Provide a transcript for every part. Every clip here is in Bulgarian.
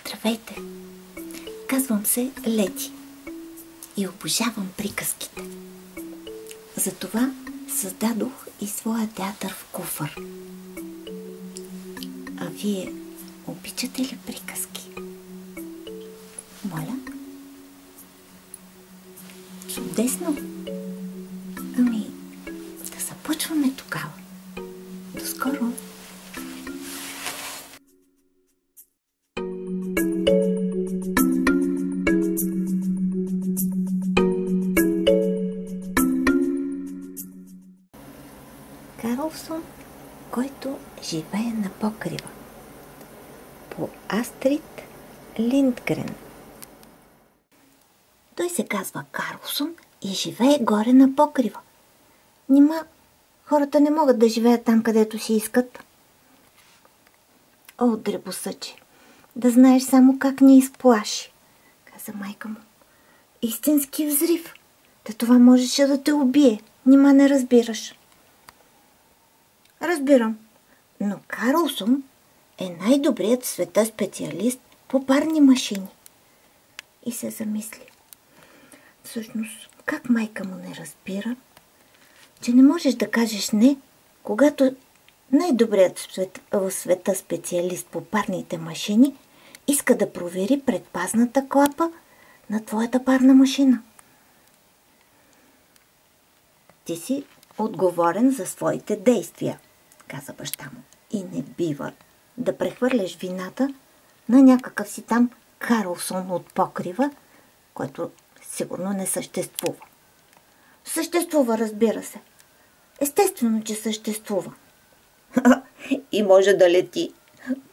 Здравейте! Казвам се Лети и обожавам приказките. Затова създадох и своя театър в куфър. А вие обичате ли приказки? Моля? Чудесно! Ами, да започваме тогава. До скоро! Карлсон, който живее на покрива. По Астрид Линдгрен. Той се казва Карлсон и живее горе на покрива. Нима хората не могат да живеят там, където си искат? О, дребосъче, да знаеш само как ни изплаши, каза майка му. Истински взрив. Та това можеше да те убие. Нима не разбираш. Разбирам, но Карлсон е най-добрият в света специалист по парни машини. И се замисли. Всъщност, как майка му не разбира, че не можеш да кажеш не, когато най-добрият в света специалист по парните машини иска да провери предпазната клапа на твоята парна машина. Ти си отговорен за своите действия, каза баща му. И не бива да прехвърляш вината на някакъв си там Карлсон от покрива, който сигурно не съществува. Съществува, разбира се. Естествено, че съществува. И може да лети,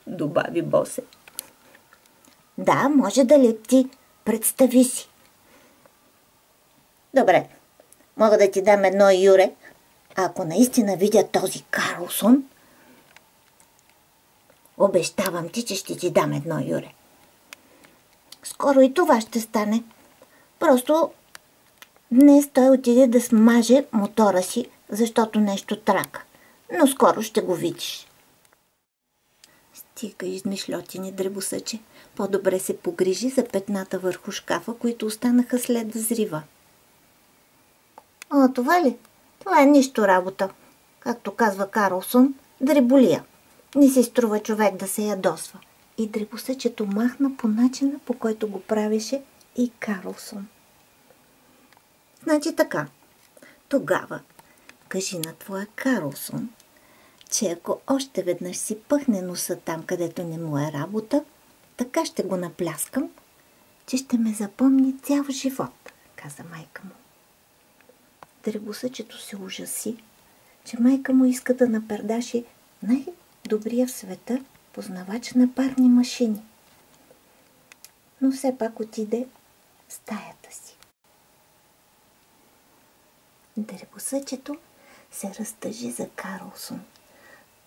добави Босе. Да, може да лети. Представи си. Добре, мога да ти дам едно юре. Ако наистина видя този Карлсон, обещавам ти, че ще ти дам едно юре. Скоро и това ще стане. Просто днес той отиде да смаже мотора си, защото нещо трака. Но скоро ще го видиш. Стига измишлотини, дребосъче. По-добре се погрижи за петната върху шкафа, които останаха след взрива. О, това ли? Това е нищо работа. Както казва Карлсон, дреболия. Не си струва човек да се ядосва. И дребосъчето махна по начина, по който го правеше и Карлсон. Значи така. Тогава кажи на твоя Карлсон, че ако още веднъж си пъхне носа там, където не му е работа, така ще го напляскам, че ще ме запомни цял живот, каза майка му. Дребосъчето се ужаси, че майка му иска да напердаши най-добрия в света познавач на парни машини. Но все пак отиде в стаята си. Дребосъчето се разтъжи за Карлсон.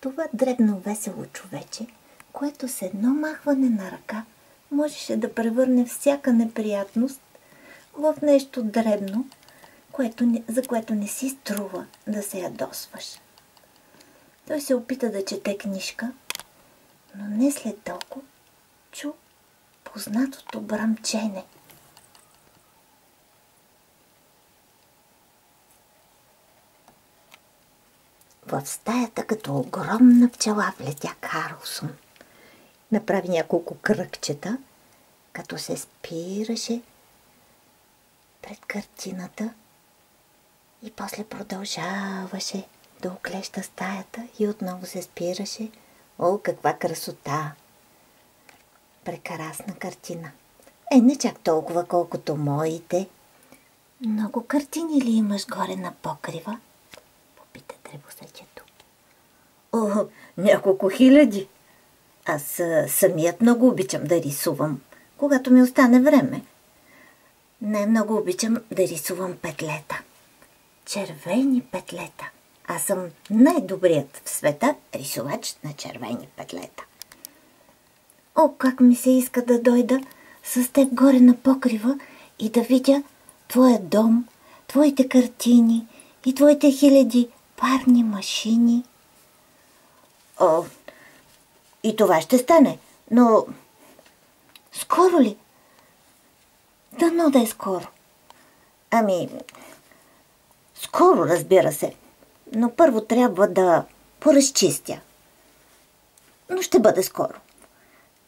Това дребно весело човече, което с едно махване на ръка можеше да превърне всяка неприятност в нещо дребно, за което не си струва да се ядосваш. Той се опита да чете книжка, но не след толкова чу познатото бръмчене. В стаята като огромна пчела влетя Карлсон. Направи няколко кръгчета, като се спираше пред картината и после продължаваше да оклеща стаята и отново се спираше. О, каква красота! Прекрасна картина. Не чак толкова, колкото моите. Много картини ли имаш горе на покрива? Попита дребосъчето. О, няколко хиляди. Аз самият много обичам да рисувам, когато ми остане време. Най-много обичам да рисувам петлета. Червени петлета. Аз съм най-добрият в света рисувач на червени петлета. О, как ми се иска да дойда с теб горе на покрива и да видя твоя дом, твоите картини и твоите хиляди парни машини. О, и това ще стане, но скоро ли? Дано да е скоро. Ами, скоро, разбира се, но първо трябва да поразчистя. Но ще бъде скоро.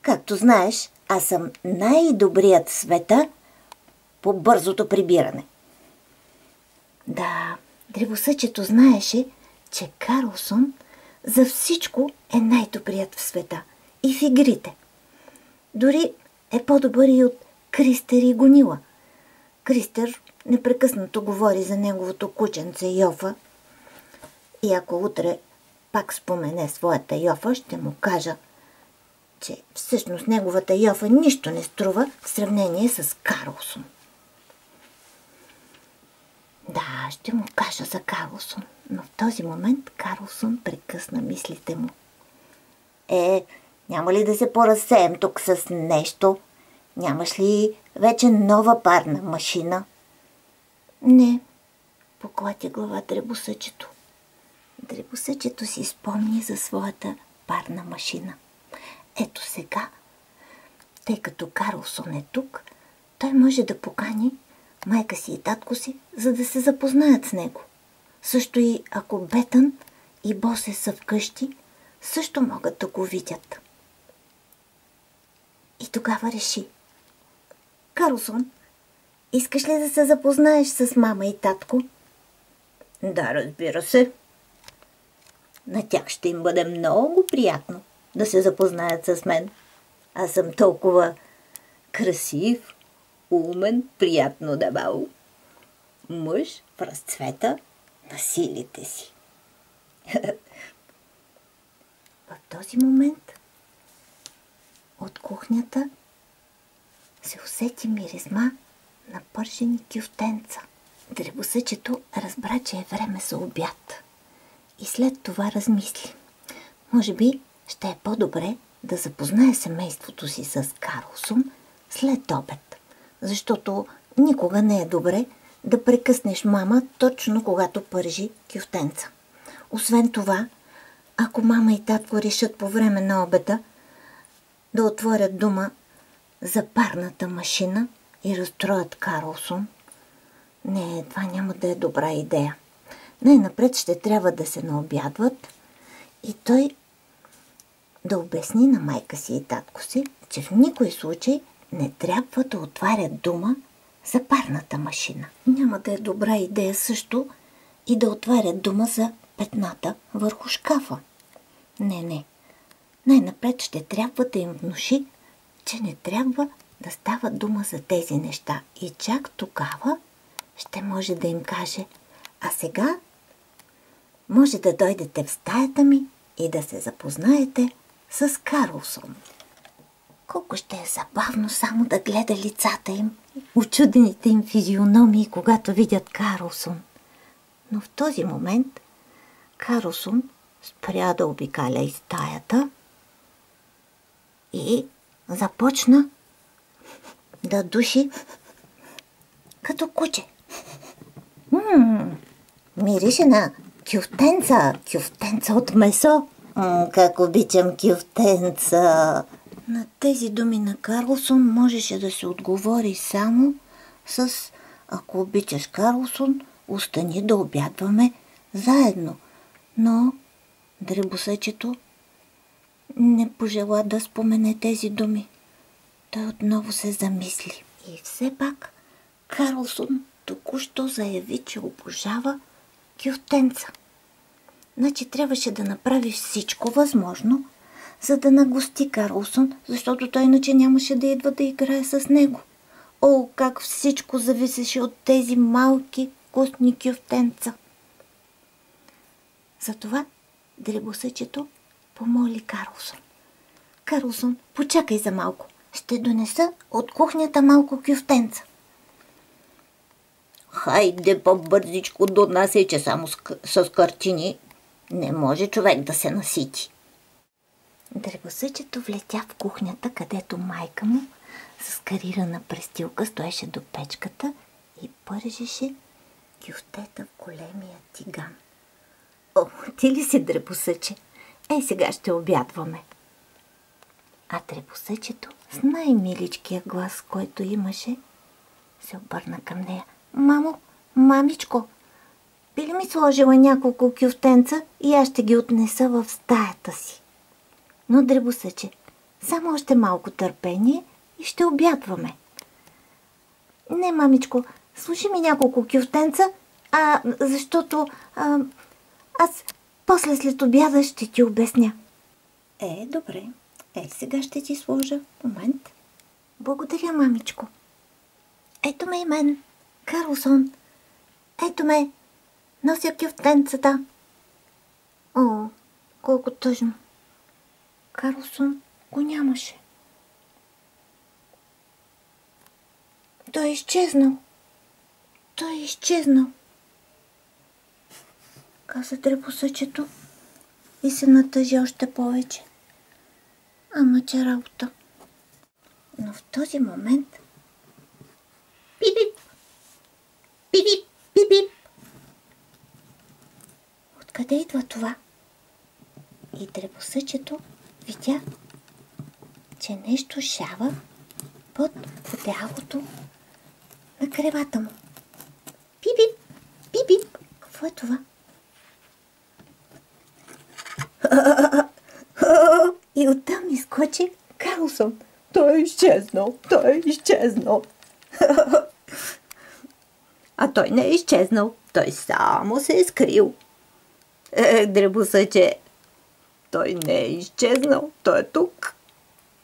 Както знаеш, аз съм най-добрият в света по бързото прибиране. Да, дребосъчето знаеше, че Карлсон за всичко е най-добрият в света. И в игрите. Дори е по-добър и от Кристер и Гонила. Кристер непрекъснато говори за неговото кученце Йофа. И ако утре пак спомене своята Йофа, ще му кажа, че всъщност неговата Йофа нищо не струва в сравнение с Карлсон. Да, ще му кажа за Карлсон, но в този момент Карлсон прекъсна мислите му. Няма ли да се поразсеем тук с нещо? Нямаш ли вече нова парна машина? Не, поклати глава дребосъчето. Дребосъчето си спомни за своята парна машина. Ето сега, тъй като Карлсон е тук, той може да покани майка си и татко си, за да се запознаят с него. Също и ако Бетън и Босе са вкъщи, също могат да го видят. И тогава реши: Карлсон, искаш ли да се запознаеш с мама и татко? Да, разбира се. На тях ще им бъде много приятно да се запознаят с мен. Аз съм толкова красив, умен, приятно дебел мъж в разцвета на силите си. В този момент от кухнята се усети миризма на пържени кюфтенца. Дребосъчето разбра, че е време за обяд. И след това размисли: може би ще е по-добре да запознае семейството си с Карлсон след обед, защото никога не е добре да прекъснеш мама точно когато пържи кюфтенца. Освен това, ако мама и татко решат по време на обеда да отворят дома за парната машина и разстроят Карлсон, не, това няма да е добра идея. Най-напред ще трябва да се наобядват и той да обясни на майка си и татко си, че в никой случай не трябва да отварят дома за парната машина. Няма да е добра идея също и да отварят дома за петната върху шкафа. Не. Най-напред ще трябва да им внуши, че не трябва да става дума за тези неща. И чак тогава ще може да им каже: а сега може да дойдете в стаята ми и да се запознаете с Карлсон. Колко ще е забавно само да гледа лицата им, учудените им физиономии, когато видят Карлсон. Но в този момент Карлсон спря да обикаля из стаята и започна да души като куче. Мирише на кюфтенца от месо. Как обичам кюфтенца. На тези думи на Карлсон можеше да се отговори само с: ако обичаш Карлсон, остани да обядваме заедно. Но дребосъчето не пожела да спомене тези думи. Той отново се замисли. И все пак Карлсон току-що заяви, че обожава кюфтенца. Значи трябваше да направи всичко възможно, за да нагости Карлсон, защото той иначе нямаше да идва да играе с него. О, как всичко зависеше от тези малки вкусни кюфтенца. Затова дребосъчето помоли Карлсон: Карлсон, почакай за малко. Ще донеса от кухнята малко кюфтенца. Хайде по-бързичко донасяй, че само с картини не може човек да се насити. Дребосъчето влетя в кухнята, където майка му с карирана престилка стоеше до печката и пържеше кюфтета в големия тиган. О, ти ли си, дребосъче? Ей, сега ще обядваме. А дребосъчето с най-миличкия глас, който имаше, се обърна към нея. Мамо, мамичко, би ли ми сложила няколко кюфтенца и аз ще ги отнеса в стаята си? Но, дребосъче, само още малко търпение и ще обядваме. Не, мамичко, служи ми няколко кюфтенца, защото аз после след обяда ще ти обясня. Добре. Сега ще ти сложа. Момент. Благодаря, мамичко. Ето ме и мен, Карлсон. Ето ме, нося кюфтенцата. О, колко тъжно. Карлсон го нямаше. Той е изчезнал. Той е изчезнал, каза дребосъчето и се натъжи още повече. Ама че работа. Но в този момент пип-пип, пип-пип, пип-пип. Откъде идва това? И дребосъчето видя, че нещо шава под одеялото на кревата му. Пип-пип, пип-пип. Какво е това? И оттам изкочи Карлсон. Той е изчезнал, той е изчезнал. А той не е изчезнал, той само се е скрил. Дребосъче, той не е изчезнал, той е тук.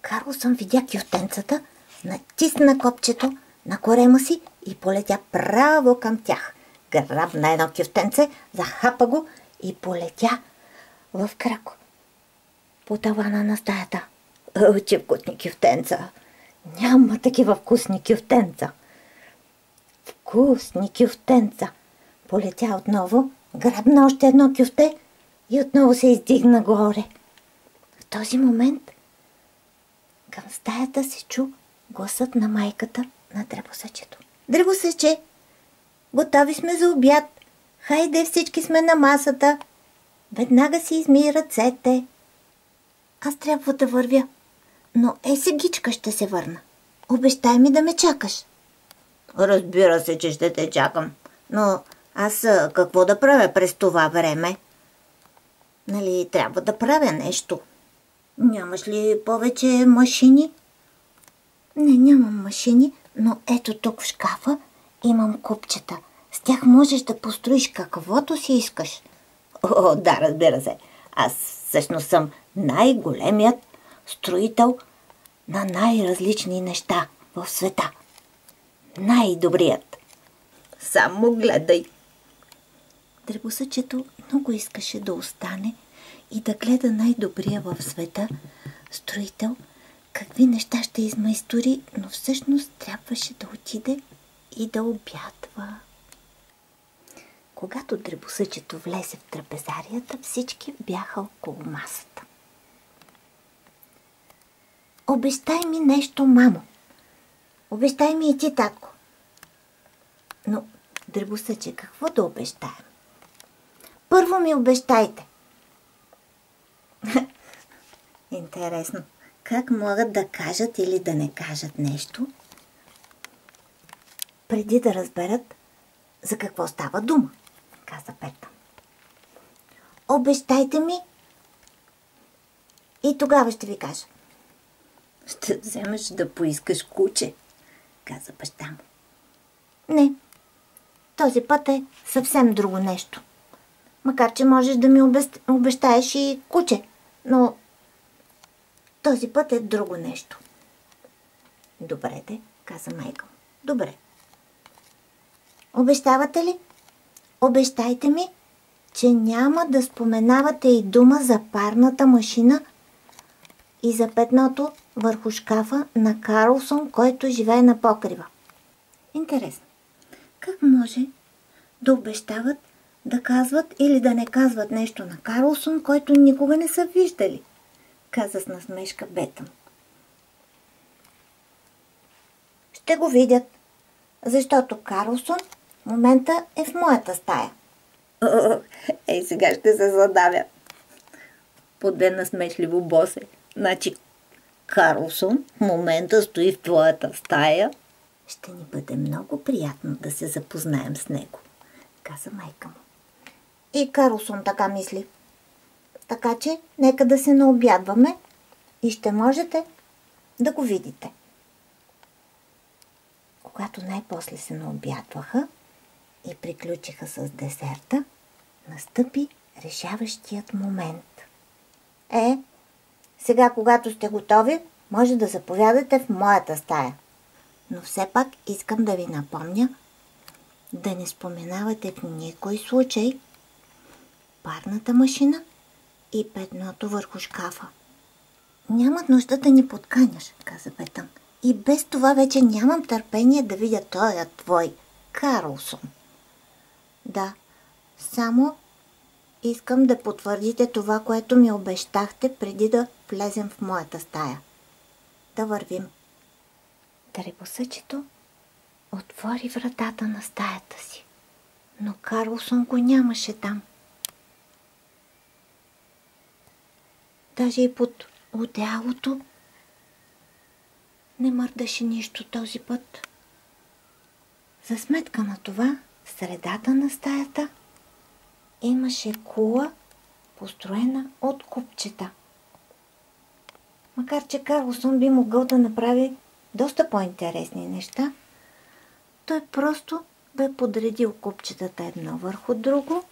Карлсон видя кюфтенцата, натисна копчето на корема си и полетя право към тях. Грабна едно кюфтенце, захапа го и полетя в крако по тавана на стаята. Че вкусни кюфтенца! Няма такива вкусни кюфтенца! Вкусни кюфтенца! Полетя отново, грабна още едно кюфте и отново се издигна горе. В този момент към стаята се чу гласът на майката на дребосъчето. Дребосъче, готови сме за обяд. Хайде, всички сме на масата. Веднага си измий ръцете. Аз трябва да вървя, но сегичка ще се върна. Обещай ми да ме чакаш. Разбира се, че ще те чакам, но аз какво да правя през това време? Нали, трябва да правя нещо. Нямаш ли повече машини? Не, нямам машини, но ето тук в шкафа имам купчета. С тях можеш да построиш каквото си искаш. О, да, разбира се. Аз всъщност съм най-големият строител на най-различни неща в света. Най-добрият. Само гледай. Дребосъчето много искаше да остане и да гледа най-добрия в света строител, какви неща ще измайстори, но всъщност трябваше да отиде и да обядва. Когато дребосъчето влезе в трапезарията, всички бяха около масата. Обещай ми нещо, мамо. Обещай ми и ти, татко. Но, дребосъче, какво да обещаем? Първо ми обещайте. Интересно, как могат да кажат или да не кажат нещо, преди да разберат за какво става дума, каза Петър. Обещайте ми и тогава ще ви кажа. Ще вземеш да поискаш куче, каза баща му. Не, този път е съвсем друго нещо. Макар че можеш да ми обещаеш и куче, но този път е друго нещо. Добре де, каза майка му. Добре. Обещавате ли? Обещайте ми, че няма да споменавате и дума за парната машина и за петното върху шкафа на Карлсон, който живее на покрива. Интересно. Как може да обещават, да казват или да не казват нещо на Карлсон, който никога не са виждали? Каза с насмешка Бетън. Ще го видят, защото Карлсон момента е в моята стая. Ей, сега ще се задавя. Поде насмешливо Босе. Значи Карлсон в момента стои в твоята стая. Ще ни бъде много приятно да се запознаем с него, каза майка му. И Карлсон така мисли. Така че нека да се наобядваме и ще можете да го видите. Когато най-после се наобядваха и приключиха с десерта, настъпи решаващият момент. Сега, когато сте готови, може да заповядате в моята стая. Но все пак искам да ви напомня да не споменавате в никой случай парната машина и петното върху шкафа. Няма нужда да ни подканяш, каза Петън. И без това вече нямам търпение да видя този твой Карлсон. Да, само искам да потвърдите това, което ми обещахте преди да влезем в моята стая. Да вървим. Дребосъчето отвори вратата на стаята си, но Карлсон го нямаше там. Даже и под одеялото не мърдаше нищо този път. За сметка на това, в средата на стаята имаше кула, построена от купчета. Макар че Карлсон би могъл да направи доста по-интересни неща, той просто бе подредил купчетата едно върху друго,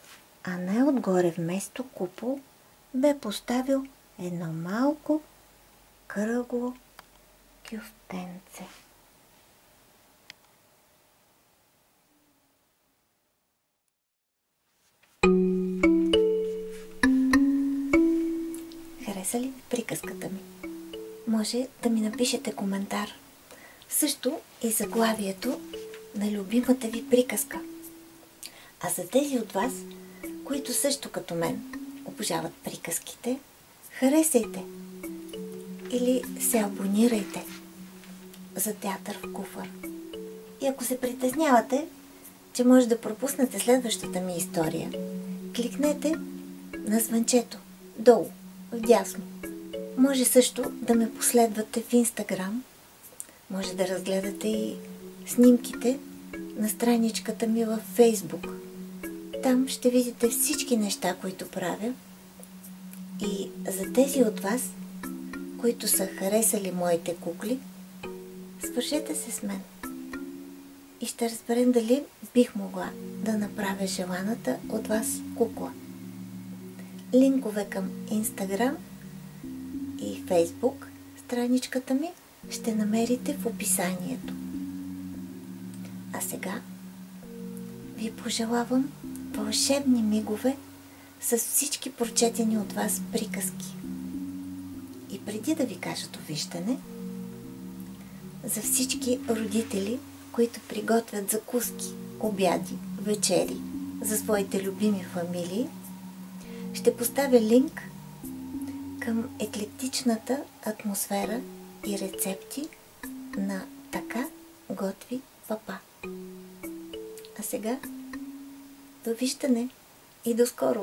а най-отгоре вместо купол бе поставил едно малко кръгло кюфтенце. Хареса ли приказката ми? Може да ми напишете коментар. Също и заглавието на любимата ви приказка. А за тези от вас, които също като мен обожават приказките, харесайте или се абонирайте за Театър в куфар. И ако се притеснявате, че може да пропуснете следващата ми история, кликнете на звънчето долу, вдясно. Може също да ме последвате в Инстаграм. Може да разгледате и снимките на страничката ми във Фейсбук. Там ще видите всички неща, които правя. И за тези от вас, които са харесали моите кукли, свържете се с мен. И ще разберем дали бих могла да направя желаната от вас кукла. Линкове към Инстаграм и Фейсбук страничката ми ще намерите в описанието. А сега ви пожелавам вълшебни мигове с всички прочетени от вас приказки. И преди да ви кажа довиждане, за всички родители, които приготвят закуски, обяди, вечери за своите любими фамилии, ще поставя линк към еклектичната атмосфера и рецепти на Така готви папа. А сега довиждане и до скоро!